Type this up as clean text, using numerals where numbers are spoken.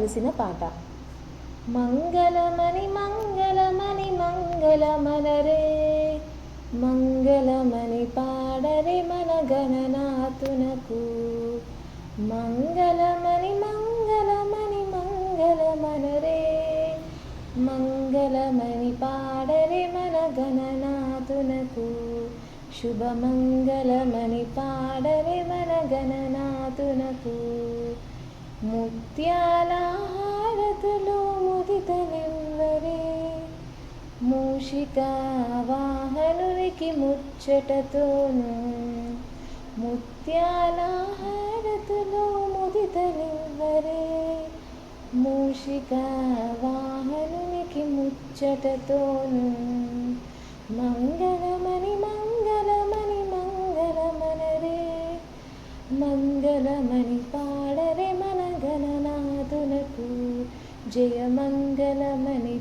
పాడవలసిన పాట. మంగళమని మంగళమని మంగళమనరే, మంగళమని పాడరే మన గణనాథునకు. మంగళమని మంగళమని మంగళమనరే, మంగళమని పాడరే మన గణనాథునకు. శుభమంగళమని పాడరే మన గణనాథునకు. ముత్యాల హారతులు ముదితలివ్వరే, మూషిక వాహనునికి ముచ్చటతోను. ముత్యాల హారతులు ముదితలివ్వరే, మూషిక వాహనునికి ముచ్చటతోను. మంగళమని మంగళమని మంగళమనరే, మంగళమని పాడరే మన గణనాథునకు. జయ మంగళమని